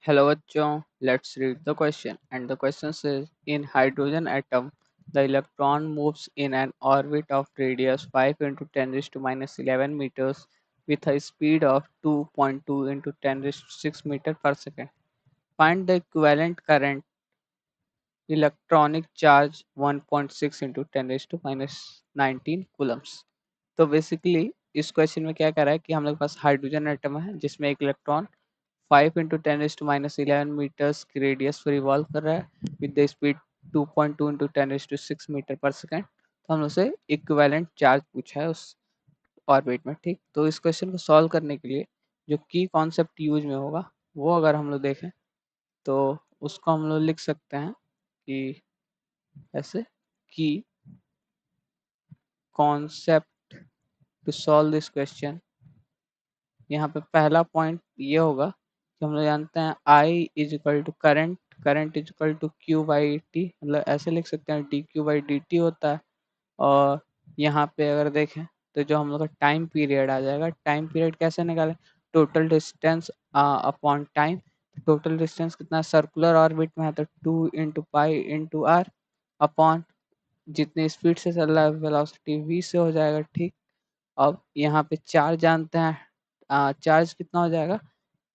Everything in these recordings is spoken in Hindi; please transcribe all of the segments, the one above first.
Hello बच्चों, let's read the question. And the question says, in hydrogen atom, the electron moves in an orbit of radius 5 into 10 raised to minus 11 meters with a speed of 2.2 into 10 raised to 6 meter per second. Find the equivalent current electronic charge 1.6 into 10 raised to minus 19 coulombs. तो बेसिकली इस क्वेश्चन में क्या कर रहा है कि हम लोग के पास हाइड्रोजन एटम है जिसमें एक इलेक्ट्रॉन 5 इंटू 10 - मीटर्स की रेडियस पर रिवॉल्व कर रहा है with the speed 2.2 into 10 - 6 metre पर सेकेंड। तो हम उसे इक्विवेलेंट चार्ज पूछा है उस ऑर्बिट में। ठीक, तो इस क्वेश्चन को सॉल्व करने के लिए जो की कॉन्सेप्ट यूज में होगा वो अगर हम लोग देखें तो उसको हम लोग लिख सकते हैं कि ऐसे की concept to solve this question. यहाँ पे पहला पॉइंट ये होगा कि हम लोग जानते हैं I is equal to current, current is equal to Q by T, मतलब ऐसे लिख सकते हैं D Q by D T होता है। और यहाँ पे अगर देखें तो जो हम लोग का टाइम पीरियड आ जाएगा, टाइम पीरियड कैसे निकालें, total distance upon time. Total distance कितना, सर्कुलर ऑर्बिट में है तो 2 into pi into R upon जितनी स्पीड से चल रहा है वेलोसिटी v से हो जाएगा। ठीक, अब यहाँ पे चार्ज जानते हैं, चार्ज कितना हो जाएगा,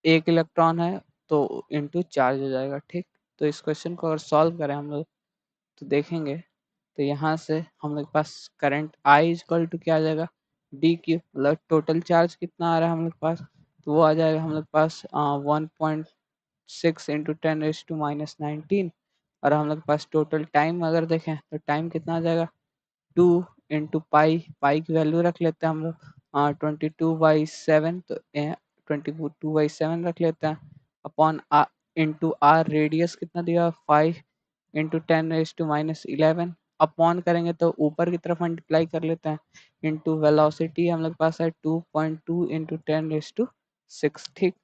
एक इलेक्ट्रॉन है तो इनटू चार्ज हो जाएगा। ठीक, तो इस क्वेश्चन को अगर सॉल्व करें हम लोग तो देखेंगे तो यहाँ से हम लोग के पास करंट I इक्वल टू क्या आ जाएगा, डी क्यू, मतलब टोटल चार्ज कितना आ रहा है हम लोग के पास, तो वो आ जाएगा हम लोग के पास 1.6 इंटू 10 - 19। और हम लोग के पास टोटल टाइम अगर देखें तो टाइम कितना आ जाएगा, 2 इंटू पाई, पाई की वैल्यू रख लेते हैं हम लोग 22/7, तो 22/7 रख लेते हैं अपॉन इंटू आर, रेडियस कितना दिया 5 इंटू 10 - 11 अपॉन करेंगे तो ऊपर की तरफ मल्टीप्लाई कर लेते हैं इंटू वेलोसिटी हम लोग के पास है 2.2 इंटू 10⁶। ठीक,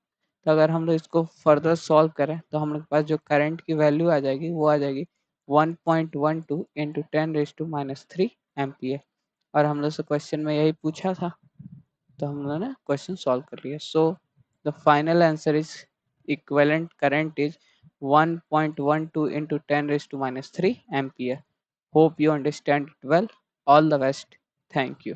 तो अगर हम लोग इसको फर्दर सॉल्व करें तो हम लोग के पास जो करंट की वैल्यू आ जाएगी वो आ जाएगी 1.12 इंटू 10⁻³ एम्पियर। और हम लोग से क्वेश्चन में यही पूछा था तो हम लोगों ने क्वेश्चन सॉल्व कर लिया। So the final answer is equivalent current is 1.12 into 10⁻³ ampere. Hope you understand it well. All the best. Thank you.